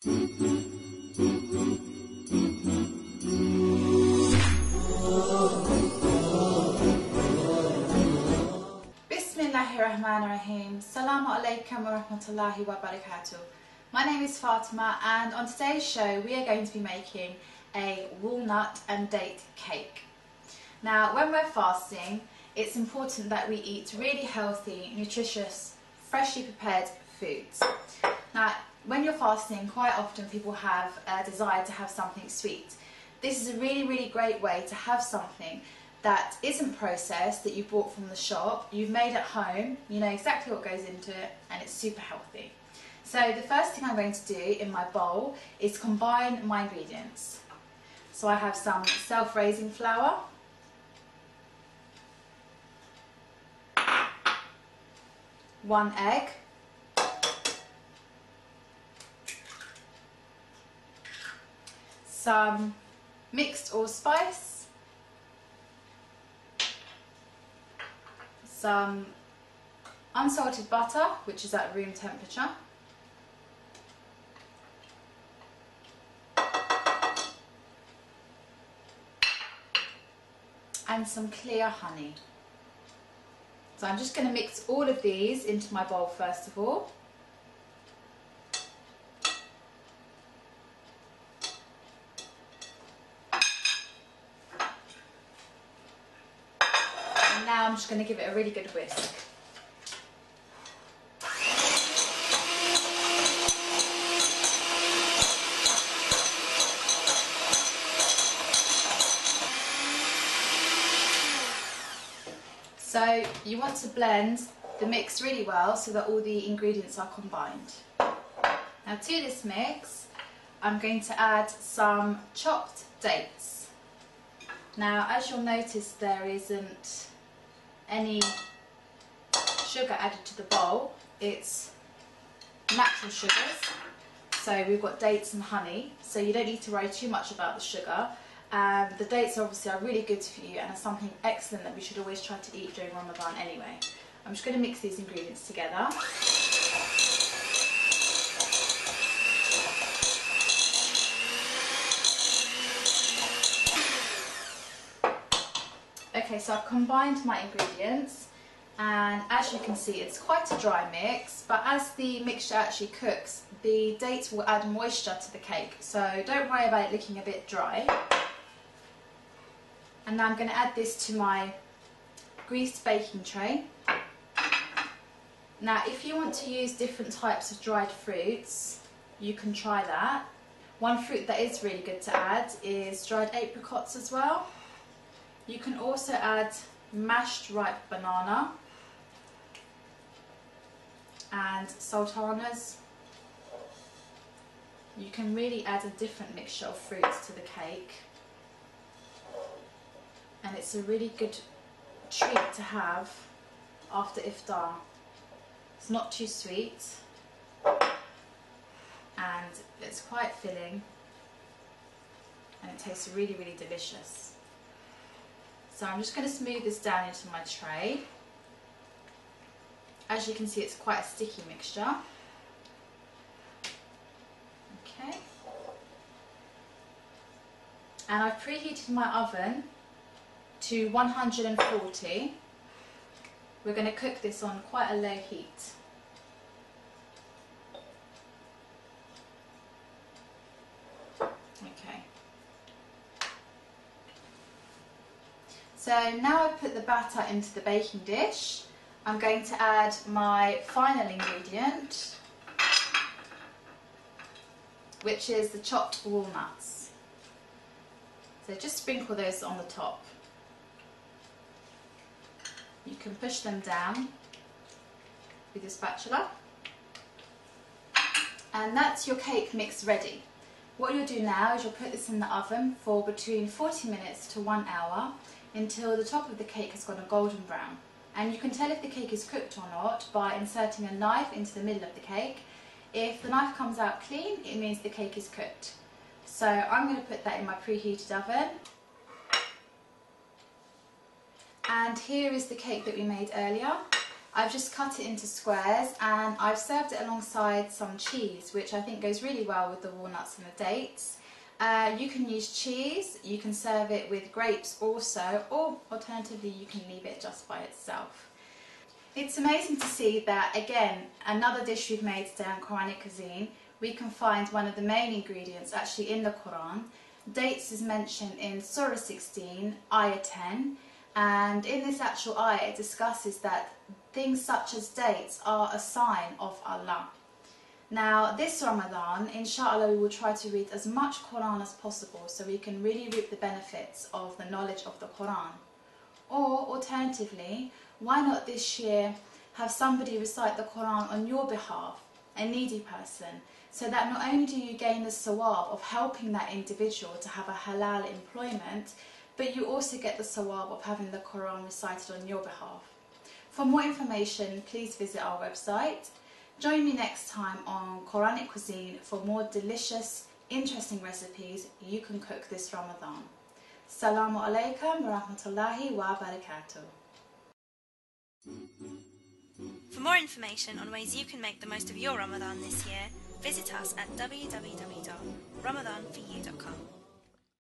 Bismillahirrahmanirrahim. Assalamu alaikum wa rahmatullahi wa barakatuh. My name is Fatima, and on today's show we are going to be making a walnut and date cake. Now, when we're fasting, it's important that we eat really healthy, nutritious, freshly prepared foods. Now, when you're fasting, quite often people have a desire to have something sweet. This is a really great way to have something that isn't processed, that you bought from the shop, you've made at home, you know exactly what goes into it, and it's super healthy. So the first thing I'm going to do in my bowl is combine my ingredients. So I have some self-raising flour, one egg, some mixed allspice, some unsalted butter, which is at room temperature, and some clear honey. So I'm just going to mix all of these into my bowl first of all. And now I'm just going to give it a really good whisk. So you want to blend the mix really well so that all the ingredients are combined. Now to this mix, I'm going to add some chopped dates. Now, as you'll notice, there isn't any sugar added to the bowl. It's natural sugars. So we've got dates and honey, so you don't need to worry too much about the sugar. The dates obviously are really good for you and are something excellent that we should always try to eat during Ramadan anyway. I'm just going to mix these ingredients together. Okay, so I've combined my ingredients, and as you can see it's quite a dry mix, but as the mixture actually cooks, the dates will add moisture to the cake, so don't worry about it looking a bit dry. And now I'm going to add this to my greased baking tray. Now, if you want to use different types of dried fruits, you can try that. One fruit that is really good to add is dried apricots as well. You can also add mashed ripe banana and sultanas. You can really add a different mixture of fruits to the cake. And it's a really good treat to have after iftar. It's not too sweet and it's quite filling and it tastes really delicious. So I'm just going to smooth this down into my tray. As you can see, it's quite a sticky mixture. Okay. And I've preheated my oven to 140. We're going to cook this on quite a low heat. Okay. So now I've put the batter into the baking dish. I'm going to add my final ingredient, which is the chopped walnuts. So just sprinkle those on the top. You can push them down with your spatula. And that's your cake mix ready. What you'll do now is you'll put this in the oven for between 40 minutes to 1 hour until the top of the cake has gone a golden brown. And you can tell if the cake is cooked or not by inserting a knife into the middle of the cake. If the knife comes out clean, it means the cake is cooked. So I'm going to put that in my preheated oven. And here is the cake that we made earlier. I've just cut it into squares and I've served it alongside some cheese, which I think goes really well with the walnuts and the dates. You can use cheese, you can serve it with grapes also, or alternatively you can leave it just by itself. It's amazing to see that, again, another dish we've made today on Quranic cuisine, we can find one of the main ingredients actually in the Quran. Dates is mentioned in Surah 16, Ayah 10, and in this actual ayah it discusses that things such as dates are a sign of Allah. Now this Ramadan, inshallah, we will try to read as much Quran as possible so we can really reap the benefits of the knowledge of the Quran. Or alternatively, why not this year have somebody recite the Quran on your behalf, a needy person, so that not only do you gain the sawab of helping that individual to have a halal employment, but you also get the sawab of having the Quran recited on your behalf. For more information, please visit our website. Join me next time on Quranic cuisine for more delicious, interesting recipes you can cook this Ramadan. Assalamu alaikum wa rahmatullahi wa barakatuh. For more information on ways you can make the most of your Ramadan this year, visit us at www.ramadanforyou.com.